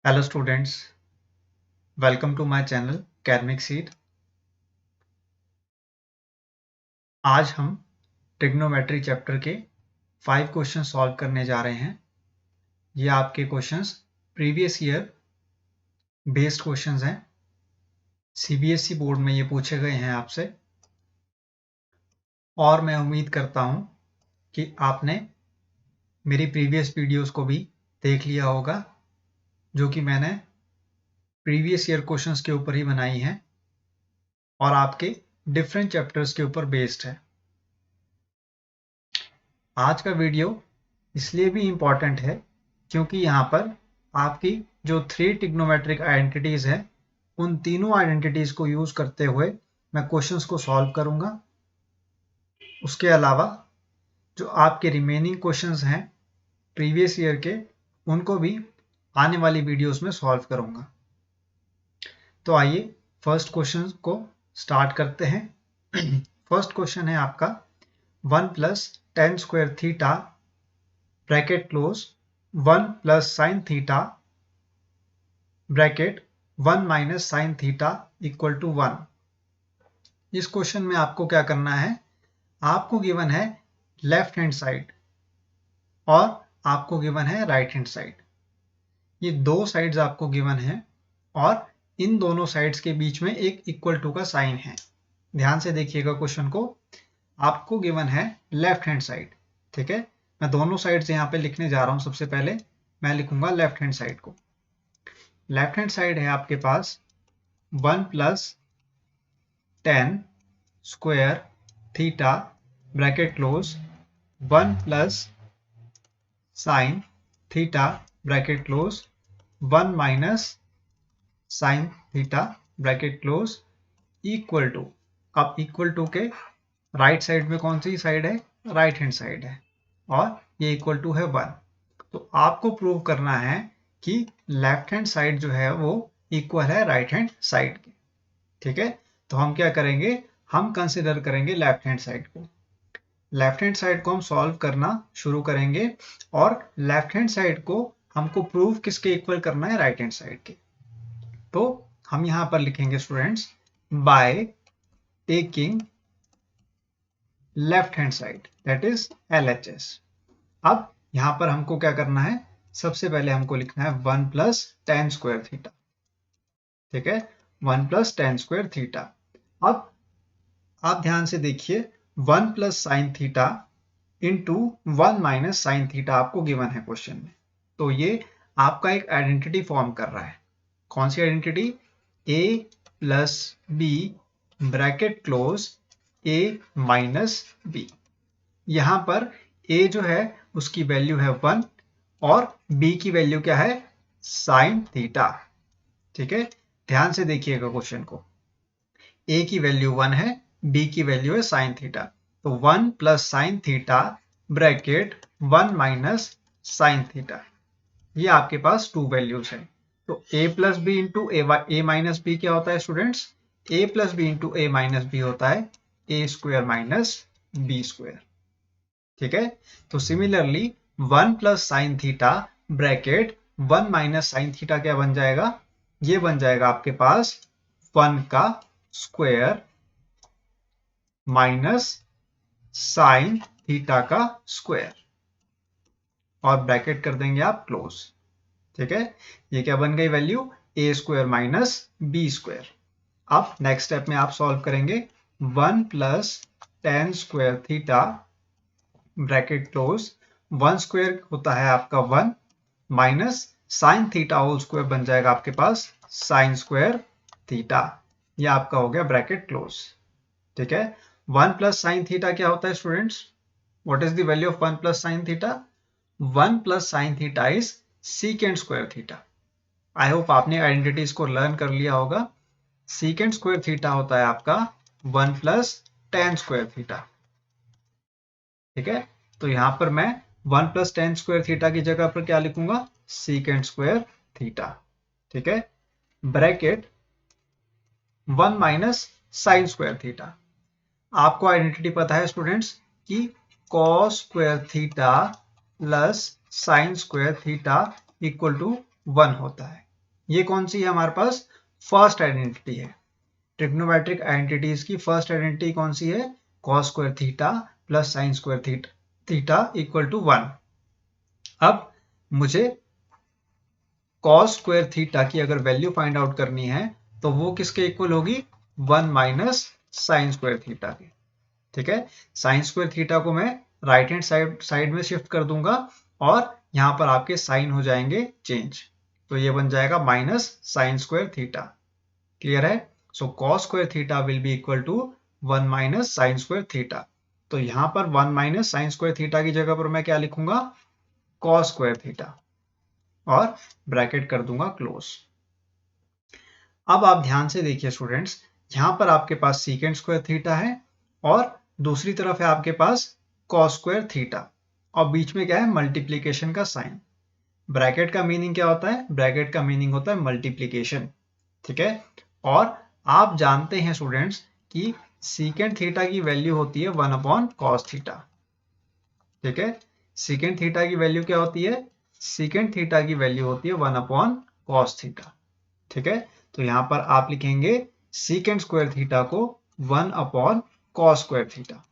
Hello students, welcome to my channel academic seed. आज हम trigonometry chapter के 5 question solve करने जा रहे हैं। ये आपके questions previous year based questions हैं। सीबीएसई बोर्ड में ये पूछे गए हैं आपसे, और मैं उम्मीद करता हूँ कि आपने मेरी प्रीवियस वीडियोस को भी देख लिया होगा, जो कि मैंने प्रीवियस ईयर क्वेश्चंस के ऊपर ही बनाई हैं और आपके डिफरेंट चैप्टर्स के ऊपर बेस्ड है। आज का वीडियो इसलिए भी इम्पॉर्टेंट है क्योंकि यहाँ पर आपकी जो 3 ट्रिग्नोमेट्रिक आइडेंटिटीज है, उन तीनों आइडेंटिटीज को यूज करते हुए मैं क्वेश्चंस को सॉल्व करूंगा। उसके अलावा जो आपके रिमेनिंग क्वेश्चंस हैं प्रीवियस ईयर के, उनको भी आने वाली वीडियोस में सॉल्व करूंगा। तो आइए फर्स्ट क्वेश्चन को स्टार्ट करते हैं। फर्स्ट क्वेश्चन है आपका 1 plus tan square theta bracket close 1 plus sine theta bracket 1 minus sine theta equal to 1। इस क्वेश्चन में आपको क्या करना है, आपको गिवन है लेफ्ट हैंड साइड और आपको गिवन है राइट हैंड साइड। ये दो साइड्स आपको गिवन है और इन दोनों साइड्स के बीच में एक इक्वल टू का साइन है। ध्यान से देखिएगा क्वेश्चन को। आपको गिवन है लेफ्ट हैंड साइड, ठीक है। मैं दोनों साइड्स यहाँ पे लिखने जा रहा हूँ। सबसे पहले मैं लिखूंगा लेफ्ट हैंड साइड को। लेफ्ट हैंड साइड है आपके पास 1 plus tan square theta bracket close 1 plus sine theta bracket close 1 minus sine theta bracket close equal to. अब इक्वल टू के राइट साइड में कौन सी साइड है, राइट हैंड साइड है, और ये इक्वल टू है 1। तो आपको प्रूव करना है कि लेफ्ट हैंड साइड जो है वो इक्वल है राइट हैंड साइड के, ठीक है। तो हम क्या करेंगे, हम कंसिडर करेंगे लेफ्ट हैंड साइड को। लेफ्ट हैंड साइड को हम सॉल्व करना शुरू करेंगे और लेफ्ट हैंड साइड को हमको प्रूव किसके इक्वल करना है, राइट हैंड साइड के। तो हम यहां पर लिखेंगे students, by taking left hand side, that is LHS। अब यहां पर हमको क्या करना है, सबसे पहले हमको लिखना है 1 प्लस टेन स्क्वायर थीटा, ठीक है। 1 प्लस टेन स्क्वायर थीटा। अब आप ध्यान से देखिए, 1 plus sine theta into 1 minus sine theta आपको गिवन है क्वेश्चन में। तो ये आपका एक आइडेंटिटी फॉर्म कर रहा है। कौन सी identity, a plus B bracket close a minus B. यहां पर a जो है उसकी वैल्यू है 1 और b की वैल्यू क्या है, साइन थीटा, ठीक है। ध्यान से देखिएगा क्वेश्चन को। a की वैल्यू 1 है, b की वैल्यू है साइन थीटा। तो 1 plus sine theta bracket 1 minus sine theta, ये आपके पास 2 वैल्यूज है। तो a plus B into A minus B क्या होता है students, a plus B into A minus B होता है a square minus B square, ठीक है। तो similarly 1 plus sine theta bracket 1 minus sine theta क्या बन जाएगा, ये बन जाएगा आपके पास 1 का स्क्वायर माइनस साइन थीटा का स्क्वायर, और ब्रैकेट कर देंगे आप क्लोज, ठीक है। ये क्या बन गई value, a square minus B square. अब नेक्स्ट स्टेप में आप सॉल्व करेंगे, 1 plus tan square theta bracket close 1 square होता है आपका 1 minus sine theta whole square बन जाएगा आपके पास साइन स्क्वायर थीटा। यह आपका हो गया ब्रैकेट क्लोज, ठीक है। 1 प्लस साइन थीटा क्या होता है students, what is the value of 1 plus sine theta, 1 plus sine theta is secant square theta. I hope आपने आइडेंटिटीज को लर्न कर लिया होगा। सीकेंड स्क्वायर थीटा होता है आपका 1 प्लस टेन स्क्वायर थीटा, ठीक है। तो यहां पर मैं 1 प्लस टेन स्क्वायर थीटा की जगह पर क्या लिखूंगा, सीकेंड स्क्वायर थीटा, ठीक है। Bracket 1 minus sine square theta. आपको आइडेंटिटी पता है स्टूडेंट्स कि cos square theta plus sine square theta equal to 1 होता है। ये कौन सी है हमारे पास? फर्स्ट आइडेंटिटी है। ट्रिग्नोमेट्रिक आइडेंटिटीज की फर्स्ट आइडेंटिटी कौन सी है? Cos square theta plus sine square theta equal to 1। अब मुझे कॉस स्क्वायर थीटा की अगर वैल्यू फाइंड आउट करनी है तो वो किसके इक्वल होगी? 1 माइनस साइन स्क्वायर थीटा के। ठीक है, साइन स्क्वायर थीटा को मैं राइट हैंड साइड में शिफ्ट कर दूंगा और यहां पर आपके साइन हो जाएंगे चेंज, तो ये बन जाएगा minus sine square theta. Clear है? So cos square theta will be equal to 1 minus sine square theta. तो यहां पर 1 माइनस साइन स्क्वायर थीटा की जगह पर मैं क्या लिखूंगा? कॉस स्क्वायर थीटा, और ब्रैकेट कर दूंगा क्लोज। अब आप ध्यान से देखिए स्टूडेंट्स, यहां पर आपके पास सीकेंट स्क्वायर थीटा है और दूसरी तरफ है आपके पास कॉस स्क्वायर थीटा, और बीच में क्या है? मल्टीप्लीकेशन का साइन। ब्रैकेट का मीनिंग क्या होता है? ब्रैकेट का मीनिंग होता है मल्टीप्लीकेशन। ठीक है, और आप जानते हैं स्टूडेंट्स कि सीकेंट थीटा की वैल्यू होती है 1 अपॉन कॉस थीटा। ठीक है, सीकेंट थीटा की वैल्यू क्या होती है? सीकेंट थीटा की वैल्यू होती है 1 अपॉन कॉस थीटा। ठीक है, तो यहां पर आप लिखेंगे सीकेंट स्क्वायर थीटा को 1 अपॉन कॉस स्क्वायर थीटा।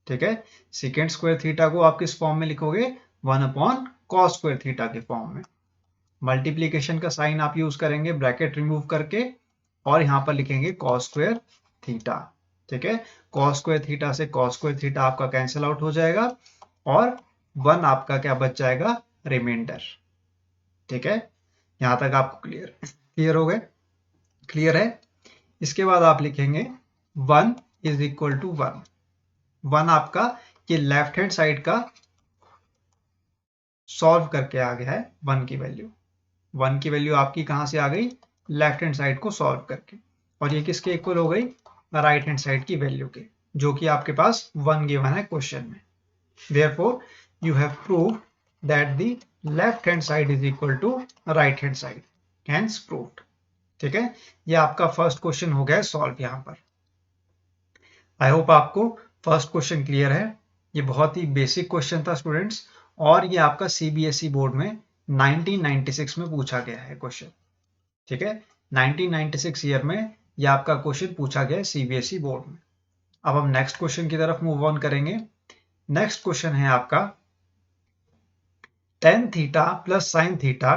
ठीक है, सीकेंट स्क्वायर थीटा को आप किस फॉर्म में लिखोगे? 1 अपॉन कॉस स्क्वायर थीटा के फॉर्म में। मल्टीप्लीकेशन का साइन आप यूज करेंगे ब्रैकेट रिमूव करके, और यहां पर लिखेंगे कॉस स्क्वायर थीटा। ठीक है, कॉस स्क्वायर थीटा से कॉस स्क्वायर थीटा आपका कैंसिल आउट हो जाएगा और 1 आपका क्या बच जाएगा? रिमाइंडर। ठीक है, यहां तक आपको क्लियर हो गए? क्लियर है? इसके बाद आप लिखेंगे 1 इज इक्वल टू 1। 1 आपका ये लेफ्ट हैंड साइड का सॉल्व करके आ गया है। 1 की वैल्यू, 1 की वैल्यू आपकी कहां से आ गई? लेफ्ट हैंड साइड को सॉल्व करके, और ये किसके इक्वल हो गई? राइट हैंड साइड की वैल्यू के, जो कि आपके पास 1 गिवन है क्वेश्चन में। Therefore, you have proved that the left hand side is equal to right hand side. Hence proved. ठीक है, ये आपका फर्स्ट क्वेश्चन हो गया है सॉल्व यहां पर। आई होप आपको फर्स्ट क्वेश्चन क्लियर है। ये बहुत ही बेसिक क्वेश्चन था स्टूडेंट्स, और ये आपका सीबीएसई बोर्ड में 1996 में पूछा गया है क्वेश्चन। ठीक है, 1996 ईयर में ये आपका क्वेश्चन पूछा गया है सीबीएसई बोर्ड में। अब हम नेक्स्ट क्वेश्चन की तरफ मूव ऑन करेंगे। नेक्स्ट क्वेश्चन है आपका tan theta plus sine theta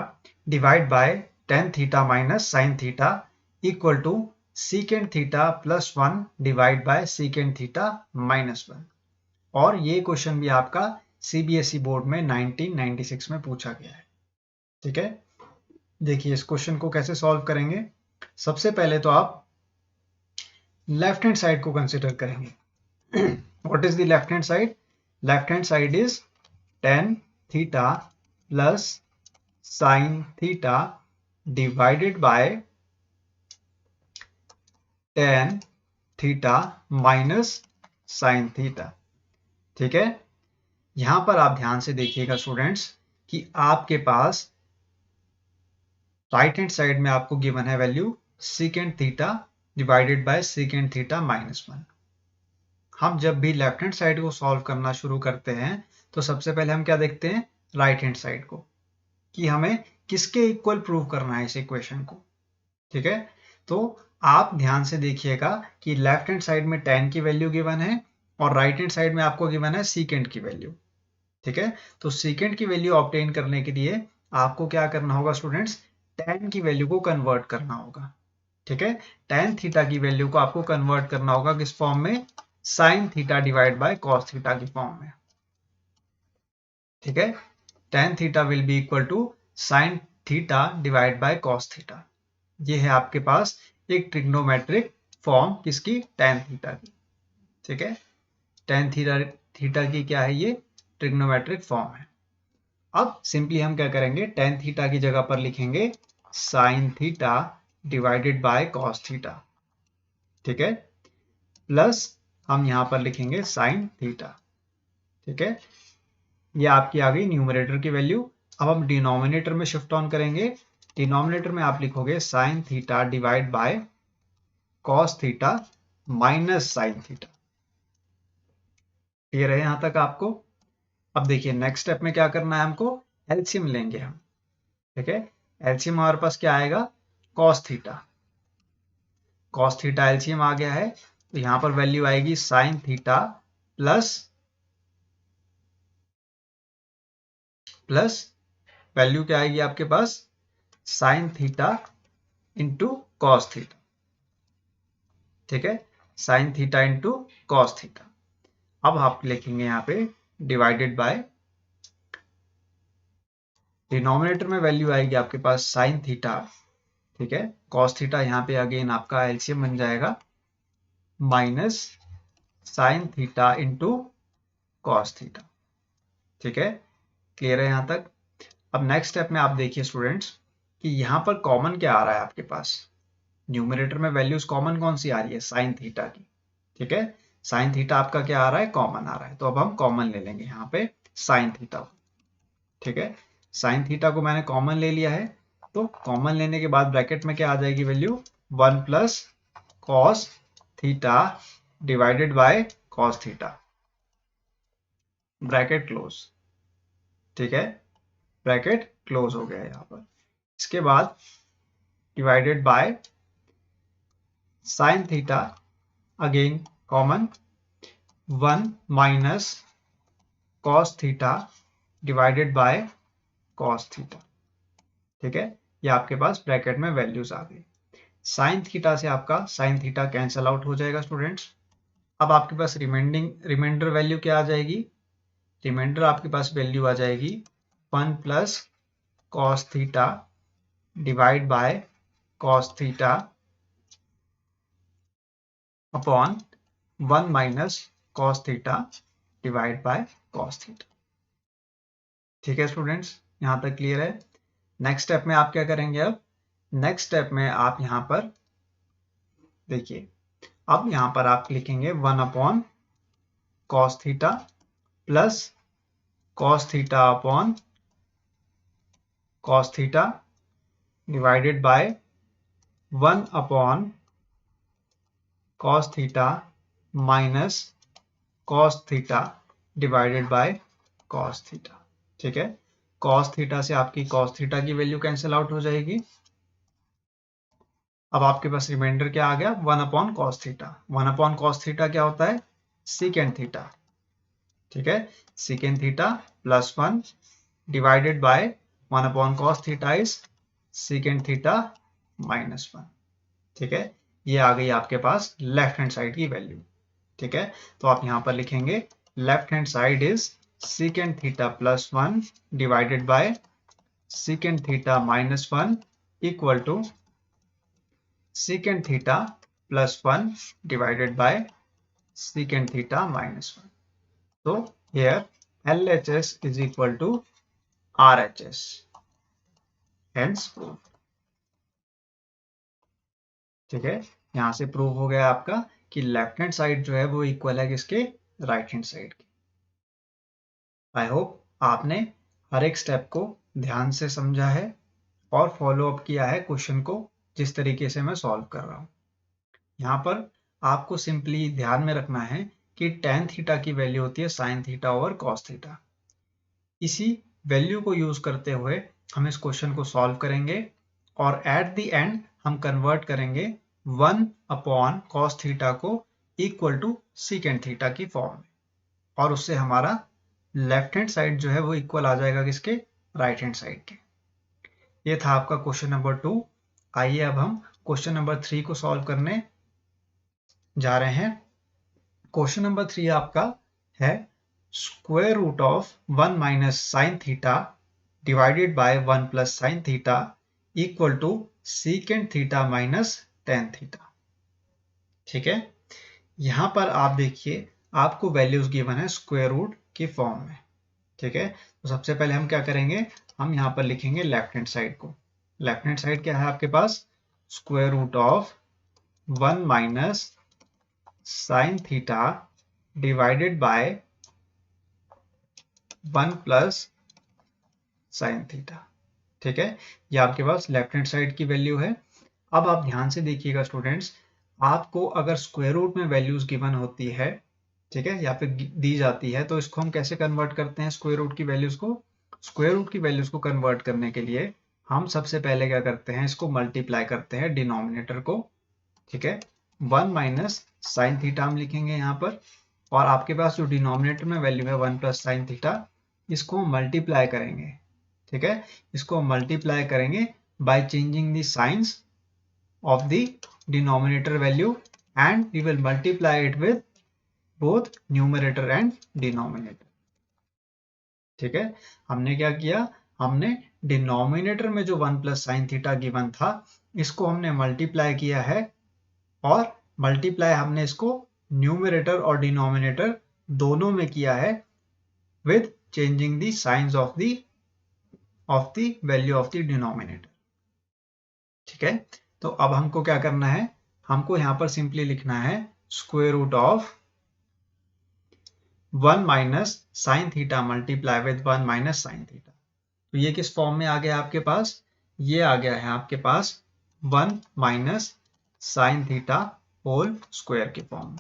divide by tan theta minus sine theta equal to secant theta plus 1 divide by secant theta minus 1। और ये क्वेश्चन भी आपका सीबीएसई बोर्ड में 1996 में पूछा गया है। ठीक है, देखिए इस क्वेश्चन को कैसे सॉल्व करेंगे। सबसे पहले तो आप लेफ्ट हैंड साइड को कंसिडर करेंगे। What is the left hand side? Left hand side is tan theta plus sine theta divided bye tan theta minus sine theta. ठीक है, यहां पर आप ध्यान से देखिएगा स्टूडेंट्स कि आपके पास राइट हैंड साइड में आपको गिवन है value secant theta divided bye secant theta minus 1। हम जब भी लेफ्ट हैंड साइड को सॉल्व करना शुरू करते हैं तो सबसे पहले हम क्या देखते हैं? राइट हैंड साइड को, कि हमें किसके इक्वल प्रूव करना है इस इक्वेशन को। ठीक है, तो आप ध्यान से देखिएगा कि लेफ्ट हैंड साइड में tan की वैल्यू गिवन है और राइट हैंड साइड में आपको गिवन है सीकेंट की वैल्यू। ठीक है, तो सीकेंट की वैल्यू ऑब्टेन करने के लिए आपको क्या करना होगा स्टूडेंट्स? tan की वैल्यू को कन्वर्ट करना होगा। ठीक है, tan थीटा की वैल्यू को आपको कन्वर्ट करना होगा किस फॉर्म में? Sine theta divide by cos theta की फॉर्म में। ठीक है, tan theta will be equal to sine theta divide by cos theta. ये है आपके पास एक ट्रिग्नोमेट्रिक फॉर्म किसकी? tan थीटा की। ठीक है, tan थीटा की क्या है? ये ट्रिग्नोमेट्रिक फॉर्म है। अब सिंपली हम क्या करेंगे? tan थीटा की जगह पर लिखेंगे sign theta divided bye cos theta. ठीक है, प्लस हम यहां पर लिखेंगे साइन थीटा। ठीक है, ये आपकी आ गई न्यूमरेटर की वैल्यू। अब हम डिनोमिनेटर में शिफ्ट ऑन करेंगे। डिनोमिनेटर में आप लिखोगे sign theta divide by cos theta minus sine theta. Clear है यहां तक आपको? अब देखिए नेक्स्ट स्टेप में क्या करना है हमको? एलसीएम लेंगे हम। ठीक है, एलसीएम हमारे पास क्या आएगा, cos theta. Cos theta LCM आ गया है, तो यहां पर वैल्यू आएगी साइन थीटा प्लस वैल्यू क्या आएगी आपके पास, sine theta into cos theta. ठीक है, sine theta into cos theta. अब आप लिखेंगे यहाँ पे डिवाइडेड बाय, डिनोमिनेटर में वैल्यू आएगी आपके पास साइन थीटा, ठीक है, कॉस थीटा यहाँ पे अगेन आपका एलसीएम बन जाएगा minus sine theta into cos theta. ठीक है, क्लियर है यहाँ तक। अब नेक्स्ट स्टेप में आप देखिए स्टूडेंट्स कि यहाँ पर कॉमन क्या आ रहा है आपके पास, न्यूमरेटर में वैल्यूज कॉमन कौन सी आ रही है, साइन थीटा की। ठीक है, साइन थीटा आपका क्या आ रहा है, कॉमन आ रहा है, तो अब हम कॉमन ले लेंगे यहाँ पे साइन थीटा को। ठीक है, साइन थीटा को मैंने कॉमन ले लिया है, तो कॉमन लेने के बाद ब्रैकेट में क्या आ जाएगी value, 1 plus cos theta divided bye cos theta, bracket close. ठीक है, ब्रैकेट क्लोज हो गया यहाँ पर। इसके बाद divided by sine theta, again common, 1 minus cos theta divided bye cos theta. ठीक है, ये आपके पास ब्रैकेट में वैल्यूज आ गई। साइन थीटा से आपका साइन थीटा कैंसल आउट हो जाएगा स्टूडेंट्स। अब आपके पास रिमाइंडर वैल्यू क्या आ जाएगी, रिमाइंडर आपके पास वैल्यू आ जाएगी 1 plus cos theta divide by cos theta upon 1 minus cos theta divide by cos theta. ठीक है स्टूडेंट्स, यहां तक क्लियर है। नेक्स्ट स्टेप में आप क्या करेंगे, अब नेक्स्ट स्टेप में आप यहां पर देखिए, अब यहां पर आप लिखेंगे 1 upon cos theta plus cos theta upon cos theta divided by 1 upon cos theta minus cos theta divided bye cos theta. ठीक है, कॉस थीटा से आपकी कॉस थीटा की वैल्यू कैंसिल आउट हो जाएगी। अब आपके पास रिमाइंडर क्या आ गया, 1 upon cos theta. 1 upon cos theta क्या होता है, सीकेंड थीटा। ठीक है, secant theta plus 1 divided by 1 upon cos theta is secant theta minus 1। ठीक है, ये आ गई आपके पास लेफ्ट हैंड साइड की वैल्यू। ठीक है, तो आप यहां पर लिखेंगे left hand side is secant theta plus 1 divided by secant theta minus 1 equal to secant theta plus 1 divided by secant theta minus 1. So here LHS is equal to RHS. Hence proof. ठीक है, यहां से prove हो गया आपका कि left hand side जो है वो इक्वल है किसके, राइट हैंड साइड के। आई होप आपने हर एक स्टेप को ध्यान से समझा है और फॉलो अप किया है क्वेश्चन को जिस तरीके से मैं सॉल्व कर रहा हूं। यहाँ पर आपको सिंपली ध्यान में रखना है कि tan थीटा की वैल्यू होती है sin theta over cos theta. इसी वैल्यू को यूज करते हुए हम इस क्वेश्चन को सॉल्व करेंगे और एट द एंड हम कन्वर्ट करेंगे 1 अपॉन cos थीटा को इक्वल टू secant थीटा की फॉर्म में, और उससे हमारा लेफ्ट हैंड साइड जो है वो इक्वल आ जाएगा किसके, राइट हैंड साइड के। ये था आपका क्वेश्चन नंबर 2। आइए अब हम क्वेश्चन नंबर 3 को सॉल्व करने जा रहे हैं। क्वेश्चन नंबर 3 आपका है square root of 1 minus sine theta divided by 1 plus sine theta equal to secant theta minus tan theta. ठीक है, यहां पर आप देखिए आपको वैल्यूज गिवन है स्क्वायर रूट की फॉर्म में। ठीक है, तो सबसे पहले हम क्या करेंगे, हम यहां पर लिखेंगे लेफ्ट हैंड साइड को। लेफ्ट हैंड साइड क्या है आपके पास, square root of 1 minus sine theta divided by 1 plus sine theta. ठीक है, ये आपके पास लेफ्ट हैंड साइड की वैल्यू है। अब आप ध्यान से देखिएगा स्टूडेंट्स, आपको अगर स्क्वायर रूट में वैल्यूज गिवन होती है, ठीक है, या फिर दी जाती है, तो इसको हम कैसे कन्वर्ट करते हैं, स्क्वायर रूट की वैल्यूज को, स्क्वायर रूट की वैल्यूज को कन्वर्ट करने के लिए हम सबसे पहले क्या करते हैं, इसको मल्टीप्लाई करते हैं डिनोमिनेटर को, ठीक है। 1 माइनस साइन थीटा हम लिखेंगे यहाँ पर, और आपके पास जो डिनोमिनेटर में वैल्यू है 1 प्लस साइन थीटा, इसको मल्टीप्लाई करेंगे, ठीक है। इसको मल्टीप्लाई करेंगे by changing the signs of the denominator value and we will multiply it with both numerator and denominator, ठीक है। हमने क्या किया, हमने डिनोमिनेटर में जो 1 प्लस साइन थीटा गिवन था, इसको हमने मल्टीप्लाई किया है, और मल्टीप्लाई हमने इसको न्यूमरेटर और डिनोमिनेटर दोनों में किया है with changing the signs of the value of the denominator, ठीक है। तो अब हमको क्या करना है, हमको यहां पर सिंपली लिखना है square root of 1 minus sine theta multiply with 1 minus sine theta. तो ये किस फॉर्म में आ गया आपके पास, ये आ गया है आपके पास 1 minus sine theta whole square के फॉर्म में,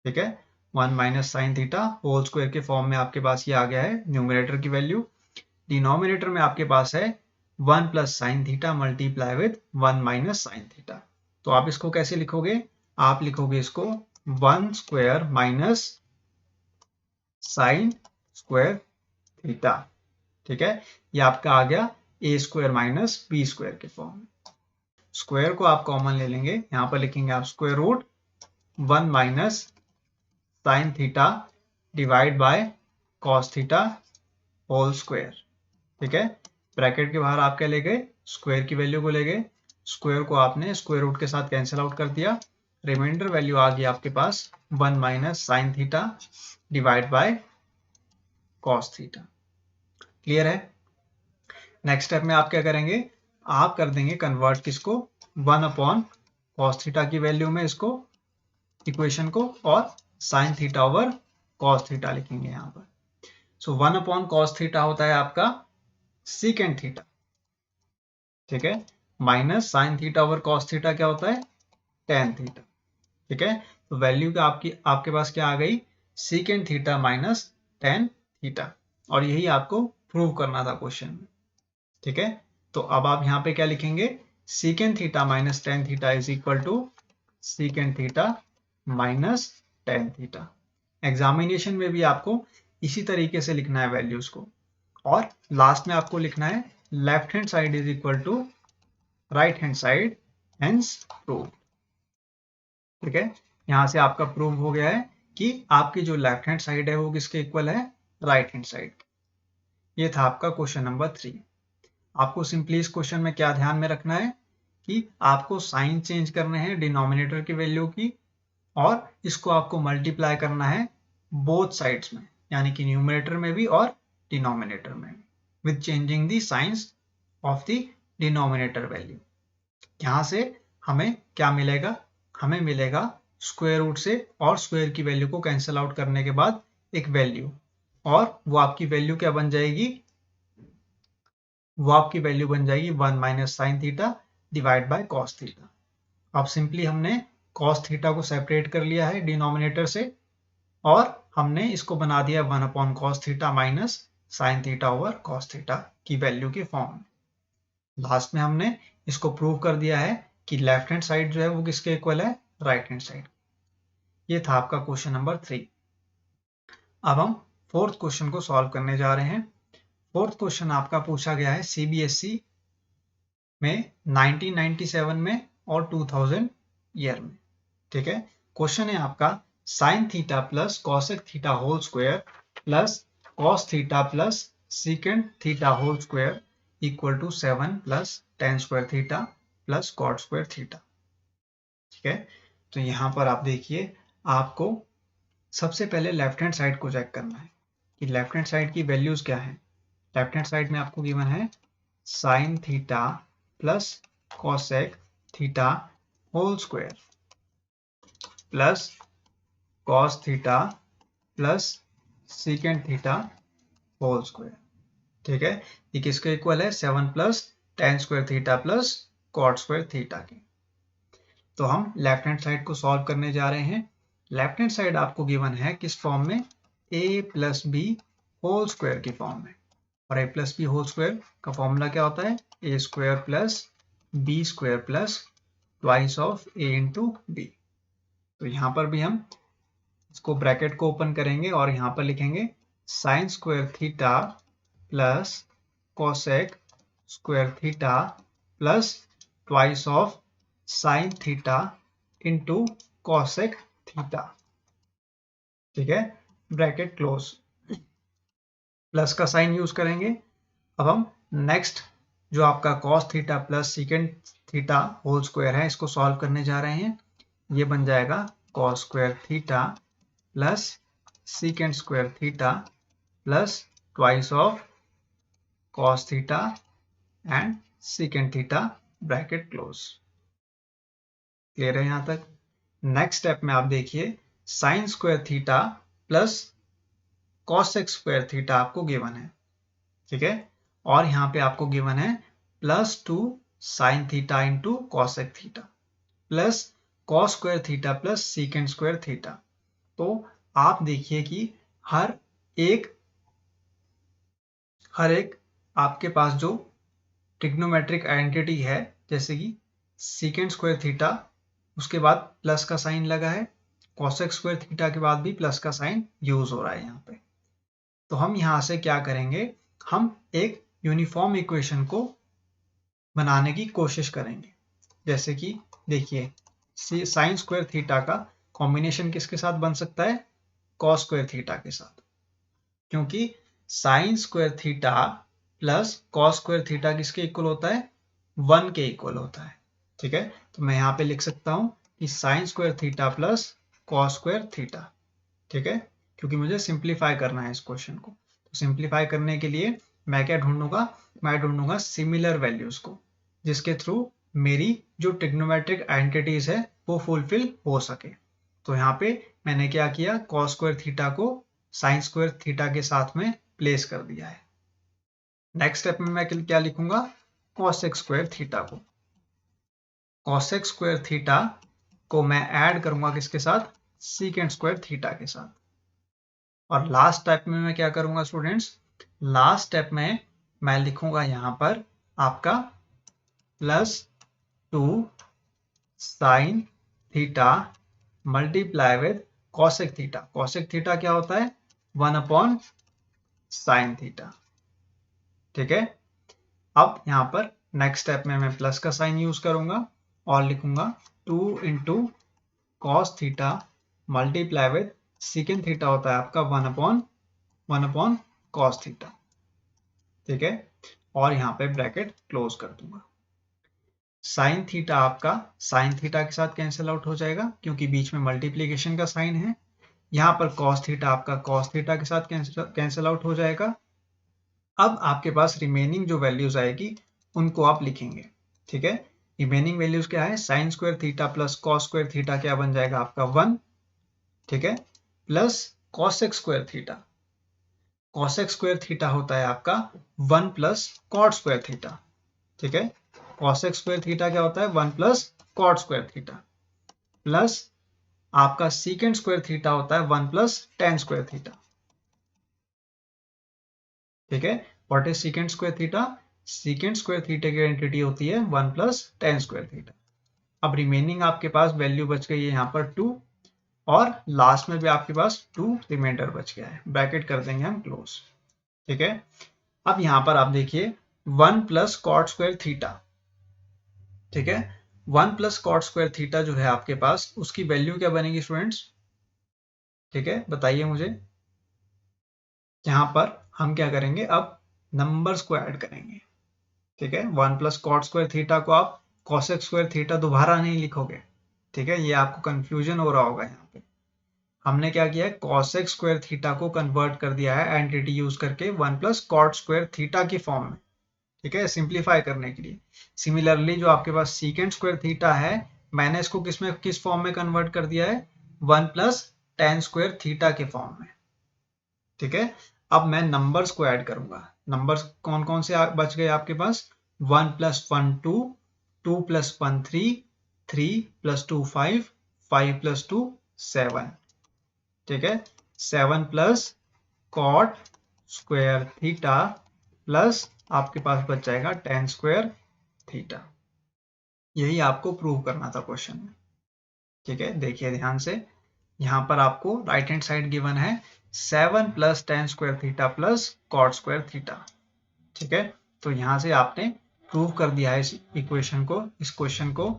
ठीक है। 1 minus sine theta whole square के फॉर्म में आपके पास ये आ गया है न्यूमरेटर की वैल्यू। डिनोमिनेटर में आपके पास है 1 plus sine theta multiply with 1 minus sine theta. तो आप इसको कैसे लिखोगे, आप लिखोगे इसको 1 square minus sine square theta, ठीक है। ये आपका आ गया A square minus B square के फॉर्म में। स्क्वायर को आप कॉमन ले लेंगे, यहां पर लिखेंगे आप square root 1 minus sine theta divide by cos theta whole square, ठीक है। ब्रैकेट के बाहर आप क्या ले गए, स्क्वायर की वैल्यू को ले गए, स्क्वायर को आपने स्क्वायर रूट के साथ कैंसिल आउट कर दिया, रिमाइंडर वैल्यू आ गई आपके पास 1 minus sine theta divide by cos theta. Clear है। नेक्स्ट स्टेप में आप क्या करेंगे, आप कर देंगे कन्वर्ट किसको, 1 अपॉन कॉस थीटा की वैल्यू में इसको, इक्वेशन को, और sine theta over cos theta लिखेंगे यहां पर। सो 1 अपॉन कॉस थीटा होता है आपका सीकेंट थीटा, ठीक है, minus sine theta over cos theta क्या होता है, टेन थीटा, ठीक है। तो वैल्यू का आपके पास क्या आ गई, secant theta minus tan theta, और यही आपको प्रूव करना था क्वेश्चन में, ठीक है। तो अब आप यहाँ पे क्या लिखेंगे, secant theta minus tan theta is equal to secant theta minus tan theta. Examination में भी आपको इसी तरीके से लिखना है वैल्यूज को, और लास्ट में आपको लिखना है left hand side is equal to right hand side, hence prove, ठीक है। यहां से आपका प्रूव हो गया है कि आपकी जो लेफ्ट हैंड साइड है वो किसके इक्वल है, राइट हैंड साइड। ये था आपका क्वेश्चन नंबर 3। आपको सिंपली इस क्वेश्चन में क्या ध्यान में रखना है कि आपको साइन चेंज करने हैं डिनोमिनेटर की वैल्यू की, और इसको आपको मल्टीप्लाई करना है बोथ साइड्स में, यानी कि न्यूमरेटर में भी और डिनोमिनेटर में भी, with changing the signs of the denominator value. यहां से हमें क्या मिलेगा, हमें मिलेगा स्क्वायर रूट से और स्क्वायर की वैल्यू को कैंसिल आउट करने के बाद एक वैल्यू, और वो आपकी वैल्यू क्या बन जाएगी, वो आपकी वैल्यू बन जाएगी 1 minus sine theta divide by cos theta. अब सिंपली हमने कॉस थीटा को सेपरेट कर लिया है डिनोमिनेटर से, और हमने इसको बना दिया 1 upon cos theta minus sine theta over cos theta की वैल्यू के फॉर्म में। लास्ट में हमने इसको प्रूव कर दिया है कि लेफ्ट हैंड साइड जो है वो किसके इक्वल है, राइट हैंड साइड। ये था आपका क्वेश्चन नंबर 3। अब हम फोर्थ क्वेश्चन को सॉल्व करने जा रहे हैं। फोर्थ क्वेश्चन आपका पूछा गया है सीबीएसई में 1997 में और 2000 ईयर में, ठीक है। क्वेश्चन है आपका sine theta plus cosec theta whole square plus cos theta plus secant theta whole square equal to 7 plus tan square theta plus cot square theta, ठीक है। तो यहां पर आप देखिए, आपको सबसे पहले लेफ्ट हैंड साइड को चेक करना है कि लेफ्ट हैंड साइड की वैल्यूज क्या है। लेफ्ट हैंड साइड में आपको गिवन है sine theta plus cosec theta whole square plus cos theta plus secant theta whole square, ठीक है। ये किसके इक्वल है, 7 plus tan square theta plus cot square theta के। तो हम लेफ्ट हैंड साइड को सॉल्व करने जा रहे हैं। लेफ्ट हैंड साइड आपको गिवन है किस फॉर्म में, a plus b whole square की फॉर्म में, और a plus b whole square का फॉर्मूला क्या होता है, a square plus b square plus twice of a into b. तो यहाँ पर भी हम इसको ब्रैकेट को ओपन करेंगे और यहाँ पर लिखेंगे sine square theta plus cosec square theta plus twice of sine theta into cosec theta. ठीक है, ब्रैकेट क्लोज, प्लस का साइन यूज करेंगे। अब हम नेक्स्ट जो आपका cos theta plus secant theta whole square है इसको सॉल्व करने जा रहे हैं। ये बन जाएगा cos square theta plus secant square theta plus twice of cos theta and secant theta, bracket close. Clear है यहां तक? नेक्स्ट स्टेप में आप देखिए sign square theta plus cosec square theta आपको गिवन है। ठीक है, और यहाँ पे आपको गिवन है +2 sign theta into cosec theta plus cos square theta plus secant square theta. तो आप देखिए कि हर एक आपके पास जो ट्रिग्नोमेट्रिक आइडेंटिटी है, जैसे कि सीकेंड स्क्वायर थीटा उसके बाद प्लस का साइन लगा है, कॉसेक स्क्वायर थीटा के बाद भी प्लस का साइन यूज हो रहा है यहाँ पे। तो हम यहाँ से क्या करेंगे, हम एक यूनिफॉर्म इक्वेशन को बनाने की कोशिश करेंगे। जैसे कि देखिए साइन स्क्वायर थीटा का कॉम्बिनेशन किसके साथ बन सकता है, कॉस स्क्वायर थीटा के साथ, क्योंकि sign square theta plus cos square theta किसके इक्वल होता है, 1 के इक्वल होता है। ठीक है, तो मैं यहाँ पे लिख सकता हूँ कि sign square theta plus cos square theta. ठीक है, क्योंकि मुझे सिंप्लीफाई करना है इस क्वेश्चन को। तो सिंप्लीफाई करने के लिए मैं क्या ढूंढूंगा, मैं ढूंढूंगा सिमिलर वैल्यूज को, जिसके थ्रू मेरी जो ट्रिग्नोमेट्रिक आइडेंटिटीज है वो फुलफिल हो सके। तो यहाँ पे मैंने क्या किया, कॉस स्क्वायर थीटा को साइन स्क्वायर थीटा के साथ में प्लेस कर दिया है। नेक्स्ट स्टेप में मैं क्या लिखूंगा, कॉसेक स्क्वायर थीटा को, कॉसेक स्क्वायर थीटा को मैं ऐड करूंगा किसके साथ, सीकेंड स्क्वायर थीटा के साथ। और लास्ट स्टेप में मैं क्या करूंगा स्टूडेंट्स, लास्ट स्टेप में मैं लिखूंगा यहां पर आपका +2 sign theta multiply with cosec theta. Cosec theta क्या होता है, 1 साइन थीटा। ठीक है, अब यहां पर नेक्स्ट स्टेप में मैं प्लस का साइन यूज करूंगा और लिखूंगा 2 into cos theta multiply with secant theta होता है आपका 1 कॉस थीटा। ठीक है, और यहाँ पे ब्रैकेट क्लोज कर दूंगा। साइन थीटा आपका साइन थीटा के साथ कैंसिल आउट हो जाएगा क्योंकि बीच में मल्टीप्लीकेशन का साइन है। यहाँ पर कॉस थीटा आपका कॉस थीटा के साथ कैंसिल आउट हो जाएगा। अब आपके पास रिमेनिंग जो वैल्यूज आएगी उनको आप लिखेंगे। ठीक है, रिमेनिंग वैल्यूज क्या है, sign square theta plus cos square theta क्या बन जाएगा आपका 1। ठीक है, plus cosec square theta, cosec square theta होता है आपका 1 प्लस कॉट स्क्वायर थीटा। ठीक है, कॉसेक स्क्वायर थीटा क्या होता है, 1 plus cot square theta, plus आपका सीकेंड स्क्वायर थीटा होता है 1 प्लस टेन स्क्वायर थीटा। ठीक है, what is secant square theta, secant square theta की आइडेंटिटी होती है 1 प्लस टेन स्क्वायर थीटा। अब रिमेनिंग आपके पास वैल्यू बच गई है यहाँ पर 2 और लास्ट में भी आपके पास 2 रिमाइंडर बच गया है, ब्रैकेट कर देंगे हम क्लोज। ठीक है, अब यहाँ पर आप देखिए 1 प्लस कॉट स्क्वायर थीटा। ठीक है, 1 प्लस कॉट स्क्वायर थीटा जो है आपके पास उसकी वैल्यू क्या बनेगी स्टूडेंट्स, ठीक है बताइए मुझे। यहाँ पर हम क्या करेंगे, अब नंबर्स को ऐड करेंगे। ठीक है, 1 प्लस कॉट स्क्वायर थीटा को आप कॉसेक स्क्वायर थीटा दोबारा नहीं लिखोगे। ठीक है, ये आपको कंफ्यूजन हो रहा होगा। यहाँ पे हमने क्या किया है, कॉसेक स्क्वायर थीटा को कन्वर्ट कर दिया है आइडेंटिटी यूज करके 1 प्लस कॉट स्क्वायर थीटा की फॉर्म में। ठीक है, सिंप्लीफाई करने के लिए। सिमिलरली जो आपके पास सीकेंड स्क्वायर थीटा है, मैंने इसको किस फॉर्म में कन्वर्ट कर दिया है, 1 प्लस टेन स्क्वायर थीटा के फॉर्म में। ठीक है, अब मैं नंबर्स को ऐड करूंगा। नंबर्स कौन कौन से बच गए आपके पास, 1 प्लस 1 2, 2 प्लस 1 3, 3 प्लस 2 5, 5 प्लस 2 7। ठीक है, 7 plus cot square theta plus आपके पास बच जाएगा tan स्क्वायर थीटा। यही आपको प्रूव करना था क्वेश्चन में। ठीक है, देखिए ध्यान से, यहाँ पर आपको राइट हैंड साइड गिवन है 7 plus tan square theta plus cot square theta. ठीक है, तो यहाँ से आपने प्रूव कर दिया है इस इक्वेशन को, इस क्वेश्चन को,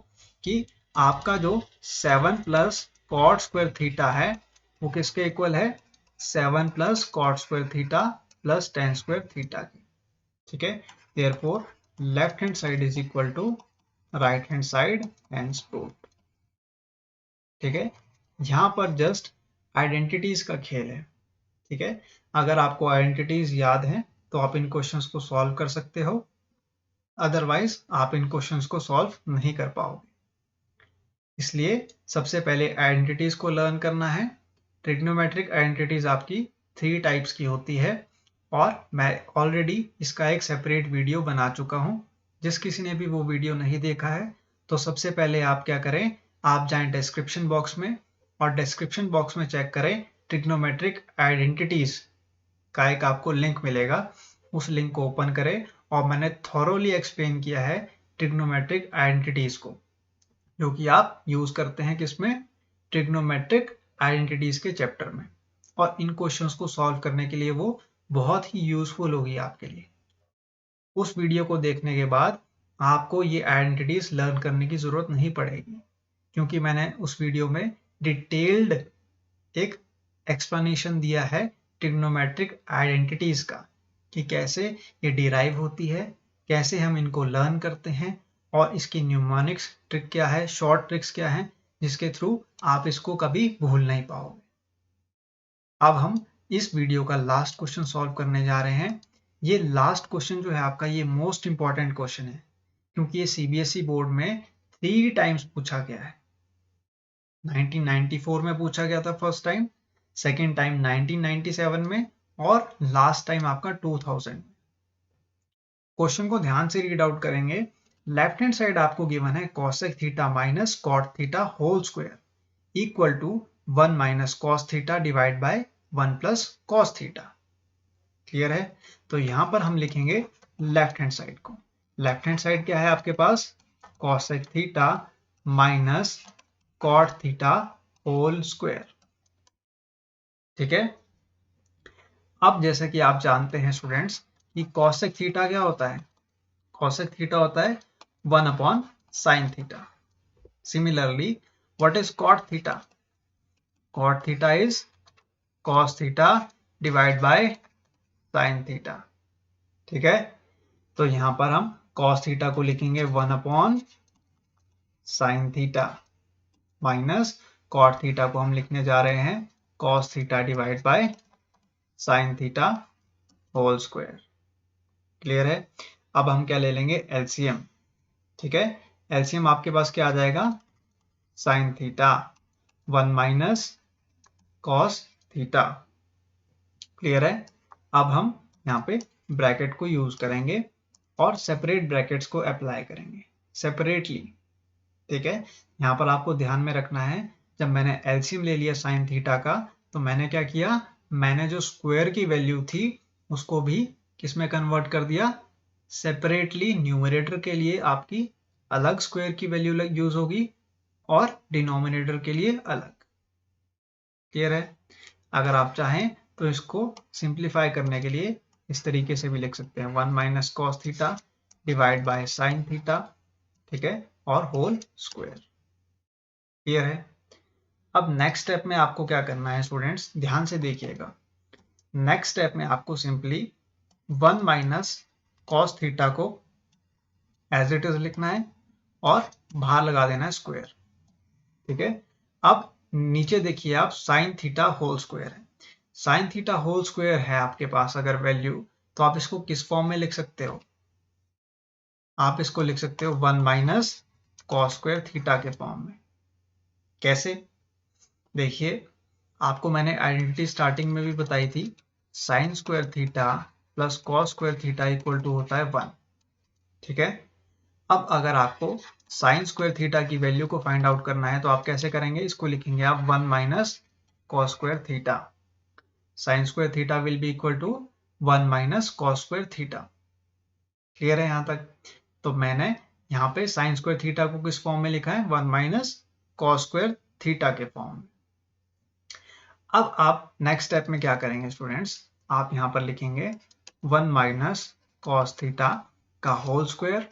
कि आपका जो 7 प्लस cot स्क्वायर थीटा है वो किसके इक्वल है, 7 plus cot square theta plus tan square theta की। ठीक है, therefore left hand side is equal to right hand side, hence proved. ठीक है, यहाँ पर जस्ट आइडेंटिटीज का खेल है। ठीक है, अगर आपको आइडेंटिटीज याद हैं तो आप इन क्वेश्चंस को सॉल्व कर सकते हो, अदरवाइज आप इन क्वेश्चंस को सॉल्व नहीं कर पाओगे। इसलिए सबसे पहले आइडेंटिटीज को लर्न करना है। ट्रिग्नोमेट्रिक आइडेंटिटीज आपकी 3 टाइप्स की होती है और मैं ऑलरेडी इसका एक सेपरेट वीडियो बना चुका हूँ। जिस किसी ने भी वो वीडियो नहीं देखा है तो सबसे पहले आप क्या करें, आप जाएं डिस्क्रिप्शन बॉक्स में और डिस्क्रिप्शन बॉक्स में चेक करें ट्रिग्नोमेट्रिक आइडेंटिटीज का एक आपको लिंक मिलेगा, उस लिंक को ओपन करें और मैंने थॉरोली एक्सप्लेन किया है ट्रिग्नोमेट्रिक आइडेंटिटीज को, जो कि आप यूज करते हैं किसमें, ट्रिग्नोमेट्रिक आइडेंटिटीज के चैप्टर में। और इन क्वेश्चंस को सॉल्व करने के लिए वो बहुत ही यूजफुल होगी आपके लिए। उस वीडियो को देखने के बाद आपको ये आइडेंटिटीज लर्न करने की जरूरत नहीं पड़ेगी, क्योंकि मैंने उस वीडियो में डिटेल्ड एक एक्सप्लेनेशन दिया है ट्रिग्नोमेट्रिक आइडेंटिटीज का, कि कैसे ये डिराइव होती है, कैसे हम इनको लर्न करते हैं और इसकी न्यूमोनिक्स ट्रिक क्या है, शॉर्ट ट्रिक्स क्या है, जिसके थ्रू आप इसको कभी भूल नहीं पाओगे। अब हम इस वीडियो का लास्ट क्वेश्चन सॉल्व करने जा रहे हैं। ये लास्ट क्वेश्चन जो है आपका, ये मोस्ट इंपॉर्टेंट क्वेश्चन है, क्योंकि ये सीबीएसई बोर्ड में 3 टाइम्स पूछा गया है। 1994 में पूछा गया था फर्स्ट टाइम, सेकेंड टाइम 1997 में और लास्ट टाइम आपका 2000 में। क्वेश्चन को ध्यान से रीड आउट करेंगे। लेफ्ट हैंड साइड आपको गिवन है cosec theta minus cot theta whole square equal to 1 minus cos theta divide by 1 plus cos theta. Clear है, तो यहां पर हम लिखेंगे लेफ्ट हैंड साइड को। लेफ्ट हैंड साइड क्या है आपके पास, cosec theta minus cot theta whole square. ठीक है, अब जैसे कि आप जानते हैं स्टूडेंट्स कि cosec थीटा क्या होता है, cosec थीटा होता है 1 upon sine theta. Similarly what is cot theta, cot theta is cos theta divide by sine theta. ठीक है, तो यहां पर हम cos थीटा को लिखेंगे 1 upon sine theta minus cot theta को हम लिखने जा रहे हैं cos theta divide by sine theta whole square. Clear है, अब हम क्या ले लेंगे, एलसीएम। ठीक है, एलसीएम आपके पास क्या आ जाएगा, sine theta 1 minus cos theta. Clear है, अब हम यहाँ पे ब्रैकेट को यूज करेंगे और सेपरेट ब्रैकेट्स को अप्लाई करेंगे सेपरेटली। ठीक है, यहाँ पर आपको ध्यान में रखना है, जब मैंने एलसीएम ले लिया साइन थीटा का, तो मैंने क्या किया, मैंने जो स्क्वायर की वैल्यू थी उसको भी किसमें कन्वर्ट कर दिया, सेपरेटली। न्यूमरेटर के लिए आपकी अलग स्क्वायर की वैल्यू यूज होगी और डिनोमिनेटर के लिए अलग। क्लियर है, अगर आप चाहें तो इसको सिंप्लीफाई करने के लिए इस तरीके से भी लिख सकते हैं, 1 minus cos theta divide by sine theta. ठीक है, और होल स्क्वायर। क्लियर है, अब नेक्स्ट स्टेप में आपको क्या करना है स्टूडेंट्स, ध्यान से देखिएगा। नेक्स्ट स्टेप में आपको सिंपली 1 माइनस कॉस थीटा को एज इट इज लिखना है और बाहर लगा देना है स्क्वायर। ठीक है, अब नीचे देखिए आप, साइन थीटा होल स्क्वायर है। साइन थीटा होल स्क्वायर है आपके पास अगर वैल्यू, तो आप इसको किस फॉर्म में लिख सकते हो, आप इसको लिख सकते हो 1 माइनस कॉस स्क्वायर थीटा के फॉर्म में। कैसे, देखिए आपको मैंने आइडेंटिटी स्टार्टिंग में भी बताई थी, sine square theta plus cos square theta equal to होता है 1। ठीक है, अब अगर आपको साइन स्क्वायर थीटा की वैल्यू को फाइंड आउट करना है तो आप कैसे करेंगे, इसको लिखेंगे आप 1 minus cos square theta. Sine square theta will be equal to 1 minus cos square theta. Clear है यहाँ तक? तो मैंने यहाँ पे साइन स्क्वायर थीटा को किस फॉर्म में लिखा है? 1 माइनस कॉस स्क्वायर थीटा के फॉर्म में। अब आप नेक्स्ट स्टेप में क्या करेंगे स्टूडेंट्स? आप यहाँ पर लिखेंगे 1 माइनस कॉस थीटा का whole square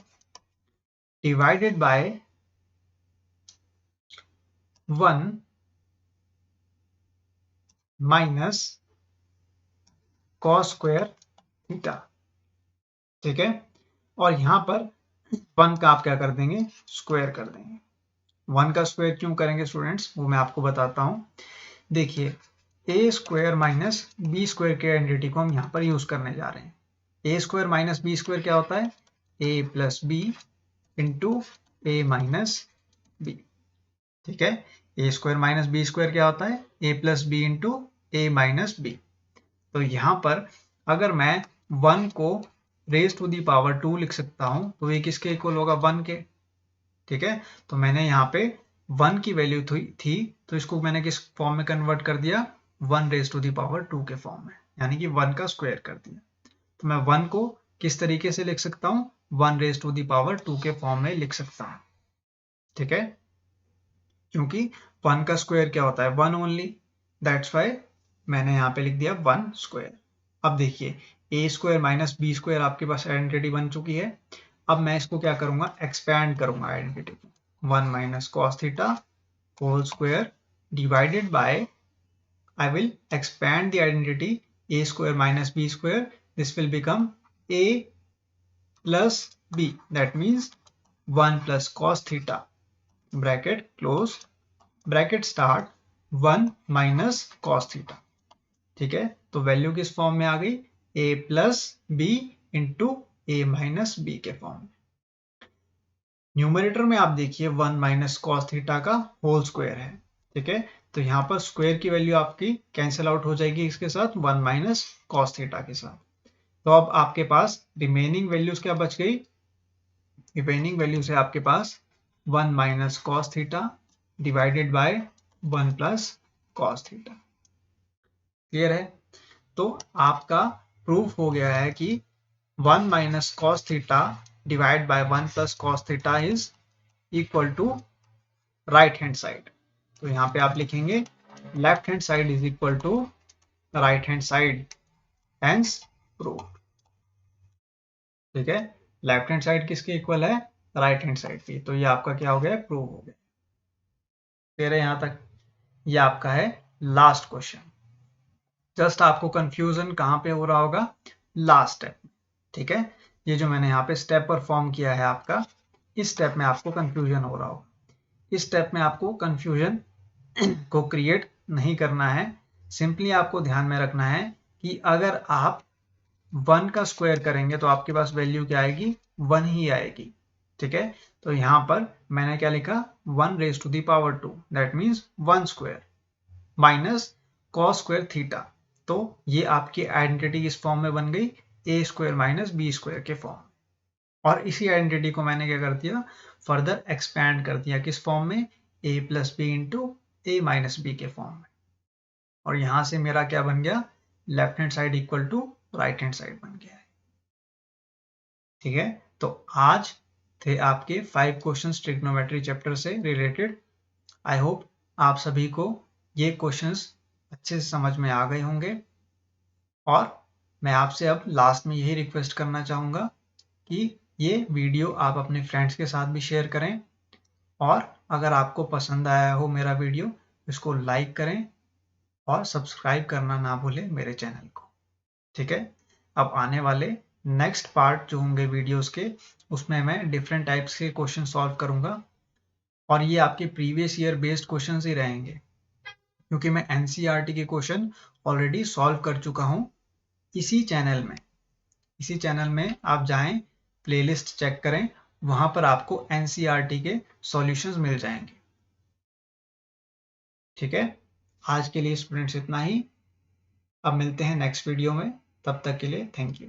divided by 1 minus cos square theta. ठीक है, और यहां पर 1 का आप क्या कर देंगे? स्क्वायर कर देंगे। 1 का स्क्वायर क्यों करेंगे स्टूडेंट्स, वो मैं आपको बताता हूं। देखिए, ए स्क्वायर माइनस बी स्क्वायर के आइडेंटिटी को हम यहाँ पर यूज करने जा रहे हैं। ए स्क्वायर माइनस बी स्क्वायर क्या होता है? ए प्लस बी इंटू ए माइनस बी। ठीक है, a square minus B square क्या होता है? ए प्लस बी इंटू ए माइनस बी। तो यहाँ पर अगर मैं 1 को रेज टू दी पावर 2 लिख सकता हूं, तो ये किसके इक्वल होगा? 1 के। ठीक है, तो मैंने यहाँ पे 1 की वैल्यू थी तो इसको मैंने किस फॉर्म में कन्वर्ट कर दिया? 1 रेज टू दी पावर 2 के फॉर्म में, यानी कि 1 का स्क्वायर कर दिया। तो मैं 1 को किस तरीके से लिख सकता हूँ? 1 रेज टू दी पावर 2 के फॉर्म में लिख सकता हूँ। ठीक है, क्योंकि 1 का स्क्वायर क्या होता है? 1 ओनली, दैट्स वाई मैंने यहाँ पे लिख दिया 1 स्क्वायर। अब देखिए, ए स्क्वायर माइनस बी स्क्वायर आपके पास आइडेंटिटी बन चुकी है। अब मैं इसको क्या करूंगा? एक्सपैंड करूंगा आइडेंटिटी को। 1 minus cos theta whole square divided by, I will expand the identity a square minus b square. This will become a plus b. That means 1 plus cos theta. Bracket close. Bracket start 1 minus cos theta. ठीक है, तो value किस form में आ गई? a plus B into A minus b के form में। Numerator में आप देखिए 1 माइनस कॉस थीटा का होल स्क्वायर है। ठीक है, तो यहाँ पर स्क्वायर की वैल्यू आपकी कैंसिल आउट हो जाएगी इसके साथ, 1 माइनस कॉस थीटा के साथ। तो अब आपके पास रिमेनिंग वैल्यूज क्या बच गई? रिमेनिंग वैल्यू से आपके पास 1 minus cos theta divided by 1 plus cos theta. Clear है? तो आपका प्रूफ हो गया है कि 1 minus cos theta divide by 1 plus cos theta is equal to right hand side. तो यहाँ पे आप लिखेंगे left hand side is equal to right hand side, hence proof. ठीक है, लेफ्ट हैंड साइड किसके इक्वल है? राइट हैंड साइड की। तो ये आपका क्या हो गया? प्रूव हो गया। फिर यहाँ तक ये आपका है लास्ट क्वेश्चन। जस्ट आपको कंफ्यूजन कहाँ पे हो रहा होगा? Last step. ठीक है, ये जो मैंने यहाँ पे स्टेप परफॉर्म किया है आपका, इस स्टेप में आपको कंफ्यूजन हो रहा होगा। इस स्टेप में आपको कंफ्यूजन को क्रिएट नहीं करना है। सिंपली आपको ध्यान में रखना है कि अगर आप 1 का स्क्वायर करेंगे तो आपके पास वैल्यू क्या आएगी? 1 ही आएगी। ठीक है, तो यहां पर मैंने क्या लिखा? 1 raise to the power 2, that means 1 square minus cos square theta. तो ये आपकी आइडेंटिटी किस फॉर्म में बन गई? A square minus B square के फॉर्म। और इसी आइडेंटिटी को मैंने क्या कर दिया? फर्दर एक्सपैंड कर दिया किस फॉर्म में? A plus B into A minus b के फॉर्म में। और यहां से मेरा क्या बन गया? Left hand side equal to right hand side बन गया है। ठीक है, तो आज थे आपके 5 क्वेश्चंस ट्रिग्नोमेट्री चैप्टर से रिलेटेड। आई होप आप सभी को ये क्वेश्चंस अच्छे से समझ में आ गए होंगे। और मैं आपसे अब लास्ट में यही रिक्वेस्ट करना चाहूँगा कि ये वीडियो आप अपने फ्रेंड्स के साथ भी शेयर करें, और अगर आपको पसंद आया हो मेरा वीडियो, इसको लाइक करें और सब्सक्राइब करना ना भूलें मेरे चैनल को। ठीक है, अब आने वाले नेक्स्ट पार्ट जो होंगे वीडियोस के, उसमें मैं डिफरेंट टाइप्स के क्वेश्चन सॉल्व करूंगा, और ये आपके प्रीवियस ईयर बेस्ड क्वेश्चंस ही रहेंगे, क्योंकि मैं एनसीईआरटी के क्वेश्चन ऑलरेडी सॉल्व कर चुका हूं इसी चैनल में। इसी चैनल में आप जाएं, प्लेलिस्ट चेक करें, वहां पर आपको एनसीईआरटी के सॉल्यूशंस मिल जाएंगे। ठीक है, आज के लिए स्टूडेंट्स इतना ही। अब मिलते हैं नेक्स्ट वीडियो में, तब तक के लिए थैंक यू।